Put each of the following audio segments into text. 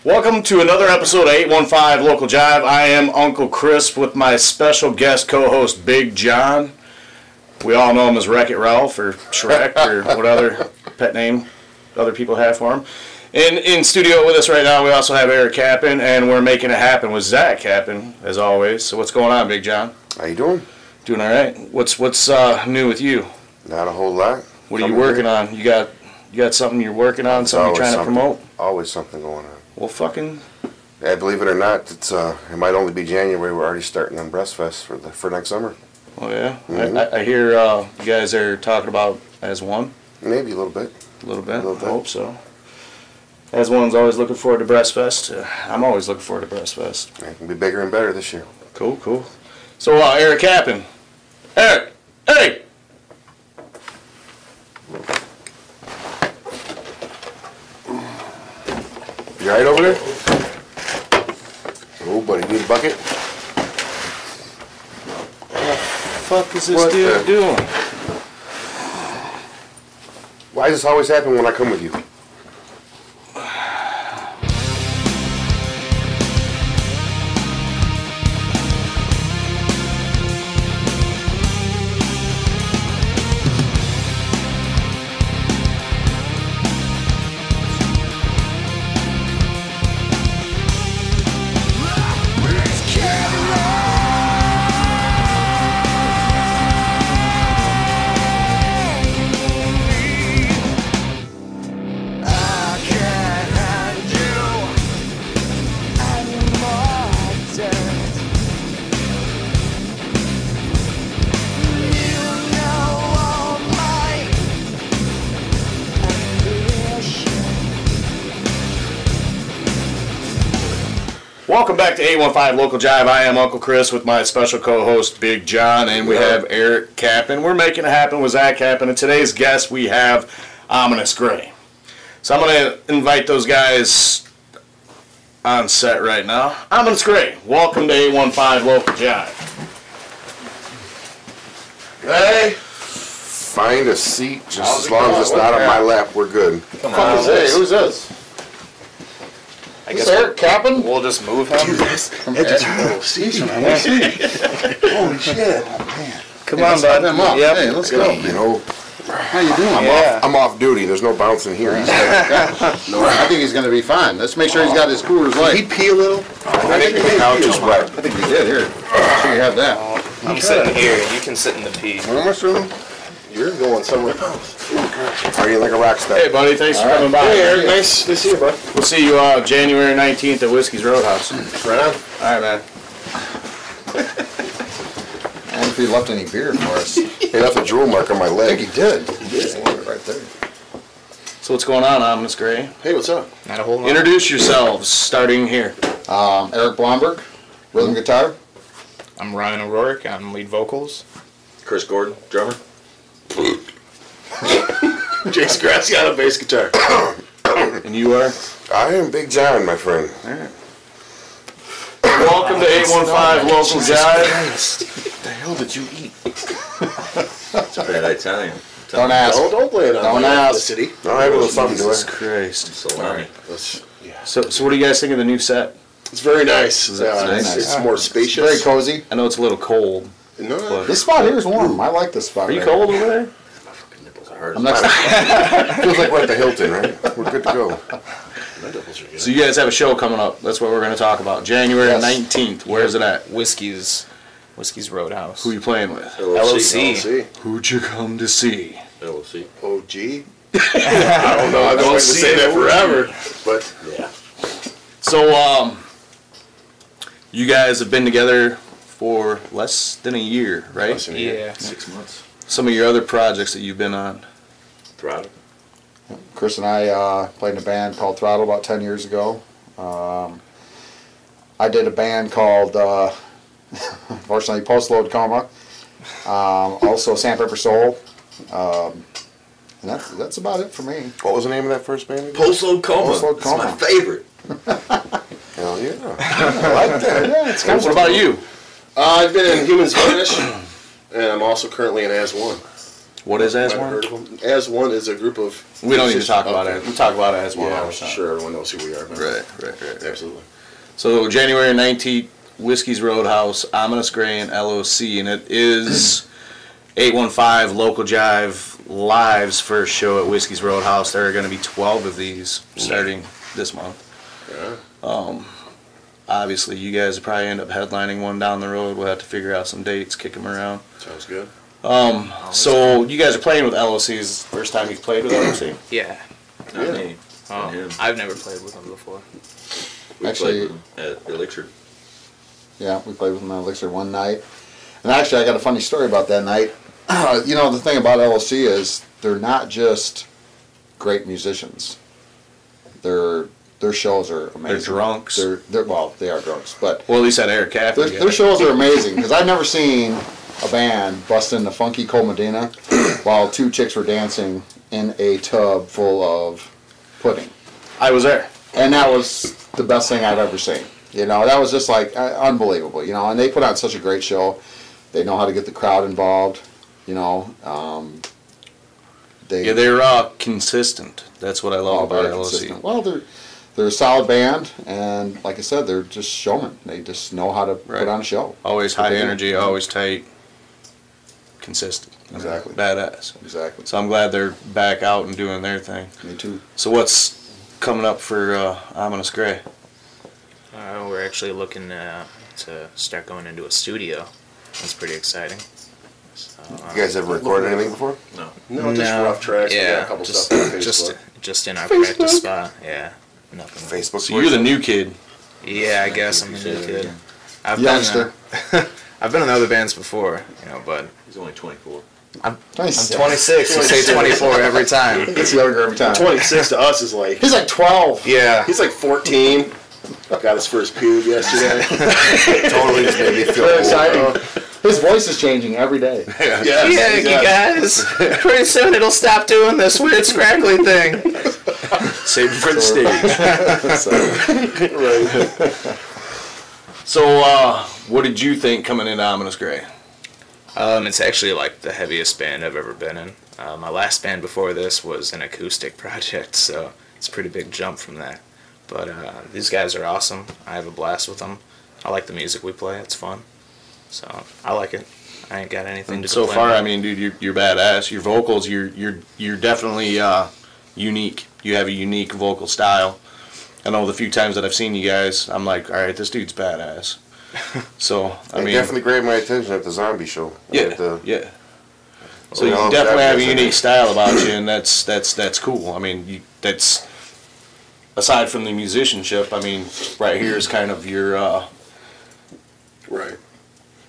Welcome to another episode of 815 Local Jive. I am Uncle Chris with my special guest co-host Big John. We all know him as Wreck-It Ralph or Shrek or what other pet name other people have for him. In studio with us right now we also have Eric Kappen, and we're making it happen with Zach Kappen as always. So what's going on, Big John? How you doing? Doing all right. What's new with you? Not a whole lot. What are you working on? You got something you're working on? Something you're trying to promote? Always something going on. Well, fucking. Yeah, believe it or not, it might only be January. We're already starting on Breastfest for next summer. Oh yeah, Mm-hmm. I hear you guys are talking about as one. Maybe a little bit. A little bit. I hope so. As one's always looking forward to Breastfest. I'm always looking forward to Breastfest. It can be bigger and better this year. Cool, cool. So Eric Kappen. Eric, hey. You alright over there? Oh, buddy, need a bucket? What the fuck is this dude doing? Why does this always happen when I come with you? Welcome back to 815 Local Jive. I am Uncle Chris with my special co-host Big John, and we have Eric Kappen. We're making it happen with Zach Kappen, and today's guest we have Ominous Gray. So I'm going to invite those guys on set right now. Ominous Gray, welcome to 815 Local Jive. Hey! Find a seat, just as long as it's not on my lap, we're good. Come on. Hey, who's this? I guess Eric Kappen? we'll just move him. Holy shit. Oh, man. Come on, bud. Yep. Hey, let's go. You know, How you doing? I'm off duty. There's no bouncing here. I think he's going to be fine. Let's make sure he's got his Coors Light. Did he pee a little? I think the couch is wet. I think he did. Here, make sure you have that. I'm sitting here. You can sit in the pee. You're going somewhere else. Are you like a rock star? Hey, buddy, thanks for coming by. Hey, Eric, nice to see you, bud. We'll see you January 19th at Whiskey's Roadhouse. Right on. All right, man. I wonder if he left any beer for us. He left a drool mark on my I leg. think he did. He did. Right there. So what's going on, Ominous Gray? Hey, what's up? Not a whole lot. Introduce yourselves, starting here. Eric Blomberg, rhythm guitar. I'm Ryan O'Rourke. I'm lead vocals. Chris Gordon, drummer. Jason Graciano, bass guitar. And you are? I am Big John, my friend. All right. Welcome to 815 Local Jive. What the hell did you eat? It's a bad Italian. Don't ask. Don't play it on Don't my ask. city. I'll have a little something to Jesus it. Christ. Salami. So what do you guys think of the new set? It's very nice. very nice. It's more spacious. Very cozy. I know it's a little cold. No, This spot here is warm. I like this spot. Are you right cold over there? My fucking nipples are hard. I'm next. feels like we're at the Hilton, right? We're good to go. My nipples are good. So you guys have a show coming up. That's what we're going to talk about. January Yes. 19th. Where's it at? Whiskey's Roadhouse. Who you playing with? LOC. Who'd you come to see? LOC. OG? I don't know. I've been wanting to say that forever. But, yeah. So, you guys have been together for less than a year, right? Yeah. 6 months. Some of your other projects that you've been on. Throttle. Chris and I played in a band called Throttle about 10 years ago. I did a band called, unfortunately, Post Load Coma. Also Sandpaper Soul. And that's about it for me. What was the name of that first band? Postload Coma. Postload That's my Coma. favorite. Hell yeah. I like that. Yeah, it's kind What about you? I've been in Humans Vanish, and I'm also currently in As One. What is As Might have One? heard of them. As One is a group of. We don't need to talk about it. We talk about it As One all Yeah, the time. sure. Everyone knows who we are. Man. Right. Absolutely. So January 19th, Whiskey's Roadhouse, Ominous Gray, and LOC, and it is 815 Local Jive Live's first show at Whiskey's Roadhouse. There are going to be 12 of these starting this month. Yeah. Obviously, you guys will probably end up headlining one down the road. We'll have to figure out some dates, kick them around. Sounds good. So you guys are playing with LOC. Is the first time you've played with LOC? Yeah. Not me. Oh, him. I've never played with them before. We Actually- played with him at Elixir. Yeah, we played with them at Elixir one night. And actually, I got a funny story about that night. You know, the thing about LOC is they're not just great musicians. Their shows are amazing. They're drunks. Well, they are drunks, but Well, at least at Eric Caffey. their shows are amazing because I've never seen a band bust into Funky Cold Medina while two chicks were dancing in a tub full of pudding. I was there. And that was the best thing I've ever seen. You know, that was just like unbelievable. You know, and they put on such a great show. They know how to get the crowd involved. You know, They're consistent. That's what I love about very LOC. consistent. Well, they're a solid band, and like I said, they're just showmen. They just know how to Right. put on a show. Always high They do. energy, always tight, consistent. Exactly. Badass. Exactly. So I'm glad they're back out and doing their thing. Me too. So what's coming up for Ominous Gray? We're actually looking to start going into a studio. That's pretty exciting. So, You guys ever recorded anything before? No. No, just rough tracks. We got Yeah, a couple just, stuff on just, Facebook. just in our practice spot. Yeah, nothing. Facebook. So you're the new kid. Yeah, I guess I'm a new kid. I've Youngster. been, I've been in other bands before, you know, but He's only 24. I'm 26. 26. You say 24 every time. He gets younger every time. 26 to us is like. He's like 12. Yeah. He's like 14. Got his first pube yesterday. Totally just made me feel Very old. exciting. His voice is changing every day. Yes, Yeah, you guys. Pretty soon it'll stop doing this weird scraggly thing. Save it for the stage. Right. So what did you think coming into Ominous Gray? It's actually like the heaviest band I've ever been in. My last band before this was an acoustic project, so it's a pretty big jump from that. But these guys are awesome. I have a blast with them. I like the music we play. It's fun. So I like it. I ain't got anything to So complain far, about. I mean, dude, you're badass. Your vocals, you're definitely unique. You have a unique vocal style. I know the few times that I've seen you guys, I'm like, all right, this dude's badass. So I It mean, definitely grabbed my attention at the zombie show. yeah, At the, yeah. So Oh, you no, definitely have a definitely. unique style about you, and that's cool. I mean, that's aside from the musicianship. I mean, right here is kind of your. Right.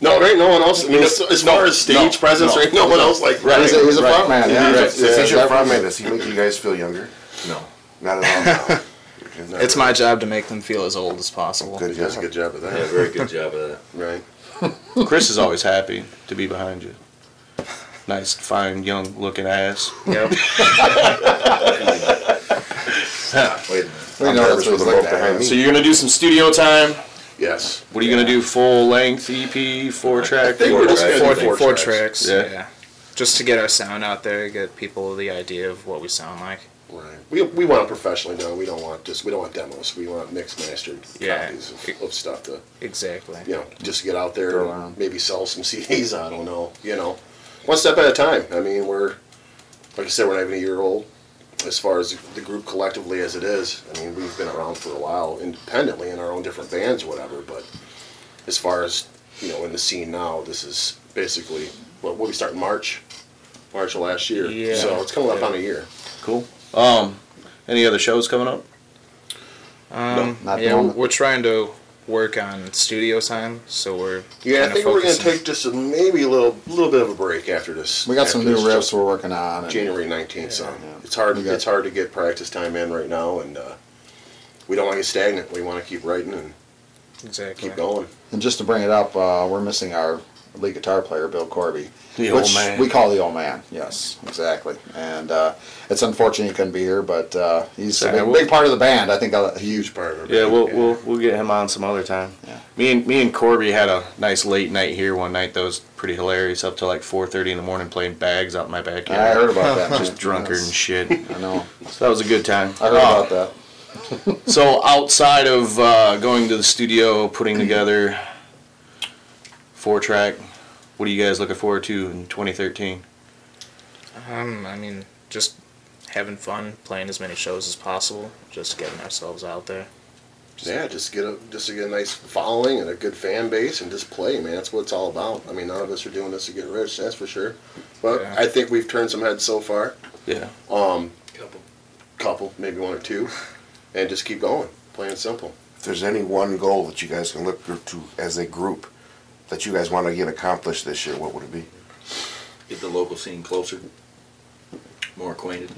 No, there ain't no one else. I mean, as far as stage presence, there ain't no one else like. Right. He's a Right. front man. Yeah, If he's your definitely. frontman, does he make you guys feel younger? No. Not at all. No. It's my job to make them feel as old as possible. Good, he does a good job of Yeah, that. very good job of that. Right. Chris is always happy to be behind you. Nice, fine, young-looking ass. Yep. Wait a minute. We I'm know nervous that's what with he's the looking rope at. behind me. So you're gonna do some studio time. Yes. What are you gonna do? Full length EP, 4-track? think we're just gonna do Four four tracks. Yeah. Yeah. Just to get our sound out there, get people the idea of what we sound like. Right. We want it professionally done. We don't want demos. We want mixed mastered Yeah. copies of stuff to, Exactly. you know, just get out there Throw and around. maybe sell some CDs. I don't know. You know, one step at a time. I mean, like I said, we're not even a year old. As far as the group collectively as it is, I mean, we've been around for a while independently in our own different bands or whatever, but as far as, you know, in the scene now, this is basically, what we start in March of last year. Yeah. So it's coming up on a year. Cool. Any other shows coming up? not the Yeah, moment. we're trying to work on studio time, so we're Yeah, I kinda think we're going to focusing- take just maybe a little bit of a break after this. We got some after new this riffs we're working on. and- January 19th, so Yeah. it's hard. We got- It's hard to get practice time in right now, and we don't want to get stagnant. We want to keep writing and Exactly. keep going. And just to bring it up, we're missing our lead guitar player, Bill Corby. The which old man. we call the old man, yes, exactly. And it's unfortunate he couldn't be here, but he's a big part of the band. I think a huge part of it. Yeah, we'll get him on some other time. Yeah. Me and Corby had a nice late night here one night that was pretty hilarious. Up till like 4:30 in the morning playing bags out in my backyard. I heard about that. Just drunkard and shit. I know. So that was a good time. I heard about that. So outside of going to the studio, putting together 4-track, what are you guys looking forward to in 2013? I mean, just having fun, playing as many shows as possible, just getting ourselves out there. Just to get a nice following and a good fan base and just play, man. That's what it's all about. I mean, none of us are doing this to get rich, that's for sure. But Yeah. I think we've turned some heads so far. Yeah. Couple, maybe 1 or 2, and just keep going, plain and simple. If there's any one goal that you guys can look to as a group that you guys want to get accomplished this year, what would it be? Get the local scene closer, more acquainted.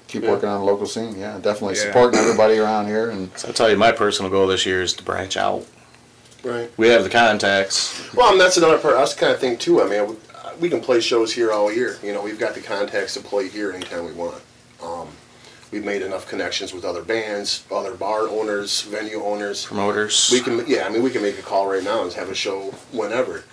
Keep working on the local scene, yeah, definitely Yeah. supporting everybody around here. And So I'll tell you, my personal goal this year is to branch out. Right. We have the contacts. Well, and that's another part. That's the kind of thing too. I mean, we can play shows here all year. You know, we've got the contacts to play here anytime we want. We've made enough connections with other bands, other bar owners, venue owners. Promoters. We can, yeah. I mean, we can make a call right now and have a show whenever.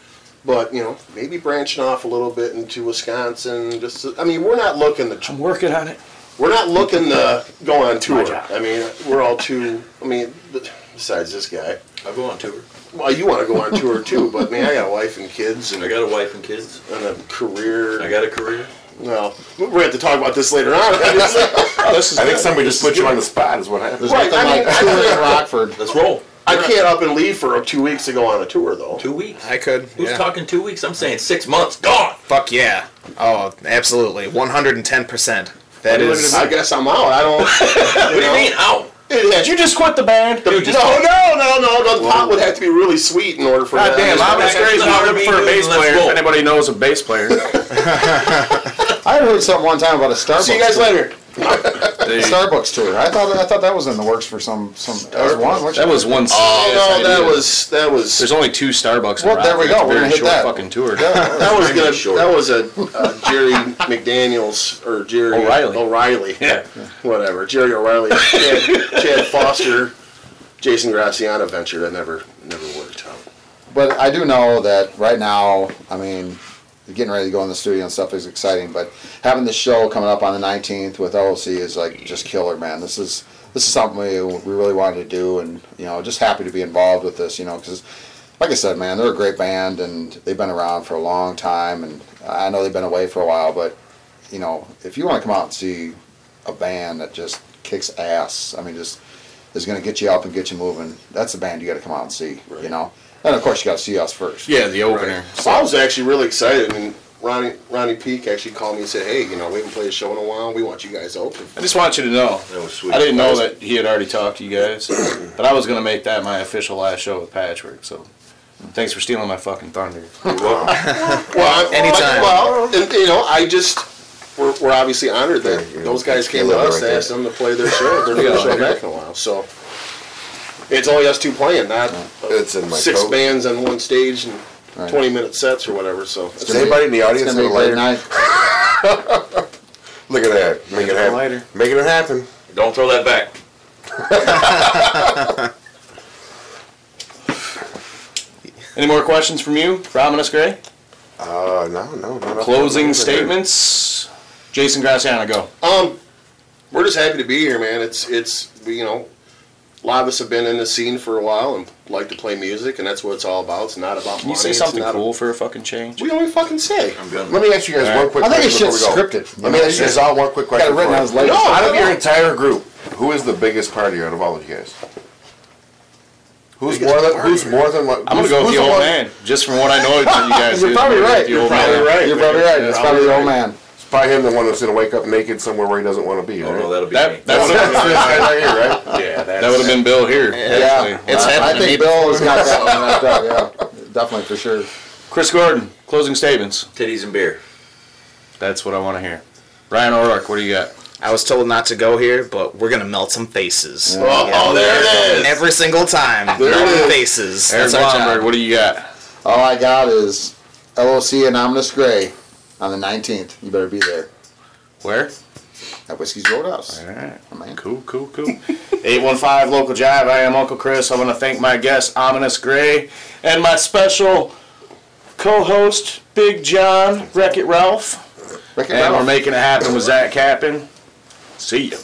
But you know, maybe branching off a little bit into Wisconsin. I mean, we're not looking to. I'm working on it. We're not looking to go on My tour. job. I mean, we're all too. I mean, besides this guy. I'll go on tour. Well, you want to go on tour too, but man, I got a wife and kids and I got a wife and kids. a career. I got a career. Well, we're going to have to talk about this later on. Obviously. I think somebody just put you on the spot is what happened. there's Right, nothing I mean, like touring in Rockford. Let's roll. I can't up and leave for 2 weeks to go on a tour, though. 2 weeks. I could. Who's Yeah. talking 2 weeks? I'm saying 6 months. Gone. Fuck yeah. Oh, absolutely. 110%. That is. I guess I'm out. I don't. What do you mean out? Did you just quit the band? No. The pot would have to be really sweet in order for God that. damn, I'm Back as crazy to the looking for a Army, bass let's player. roll. If anybody knows a bass player. I heard something one time about a Starbucks. See you guys tour. later. Starbucks tour. I thought that was in the works for some. That was one. That was one. Oh no, serious that idea. was. There's only 2 Starbucks. In Well, there we Rockford. It's go. a We're very gonna hit short that. fucking tour. That was a Jerry McDaniels or Jerry O'Reilly. Yeah. whatever. Jerry O'Reilly, Chad Foster, Jason Graciano venture that never worked out. But I do know that right now, I mean, getting ready to go in the studio and stuff is exciting. But having this show coming up on the 19th with OLC is like just killer, man. This is something we really wanted to do, and just happy to be involved with this. Because like I said, man, they're a great band and they've been around for a long time, and I know they've been away for a while, but if you want to come out and see a band that just kicks ass, I mean, just is going to get you up and get you moving, that's the band you got to come out and see, Right. And of course you got to see us first. Yeah, the opener. So I was actually really excited, and Ronnie Peake actually called me and said, "Hey, we haven't played a show in a while. We want you guys to open." I just want you to know. That was sweet. I didn't know that he had already talked to you guys, but I was going to make that my official last show with Patchwork, so thanks for stealing my fucking thunder. Well, Anytime. We're obviously honored that those guys came to us and asked them to play their show, their new show back in a while. So it's only us 2 playing, not It's in my 6 coat. bands on one stage and Right. 20-minute sets or whatever. So Is anybody in the It's audience going to have be a a great lighter? night. Look at that. Make it a happen. lighter. Making it happen. Don't throw that back. Any more questions from you, Ominous Gray? No. Closing statements? Jason Graciano, go. we're just happy to be here, man. It's a lot of us have been in the scene for a while and like to play music, and that's what it's all about. It's not about Can money. you say It's something not cool for a fucking change? What do you fucking say? I'm gonna. Let me ask you guys one quick I think question it's before shit we go. scripted. Let me ask you guys all one quick Got question. it written on his leg. No, Out of your entire group, who is the biggest party out of all of you guys? Who's more than what? I'm going to go with the old man, just from what I know that you guys You're do. probably right. The old man. You're probably right. It's probably the old man. It's probably him, the one that's going to wake up naked somewhere where he doesn't want to be, Oh, right? no, that'll be That, me. that would have That's this guy right here, right? Yeah, that would have been Bill here. Yeah, It's I happened to think me Bill has got that one wrapped up. Yeah, definitely for sure. Chris Gordon, closing statements. Titties and beer. That's what I want to hear. Ryan O'Rourke, what do you got? I was told not to go here, but we're going to melt some faces. Oh, there it is. Every single time. There it Melting is. faces. Eric That's our Blomberg, job. what do you got? All I got is LOC and Ominous Gray on the 19th. You better be there Where? at Whiskey's Roadhouse. All right. Oh, man. Cool. 815 Local Jive. I am Uncle Chris. I want to thank my guest, Ominous Gray, and my special co-host, Big John, Wreck-It Ralph. Wreck-It And Ralph. we're making it happen with Zach Cappin. See ya.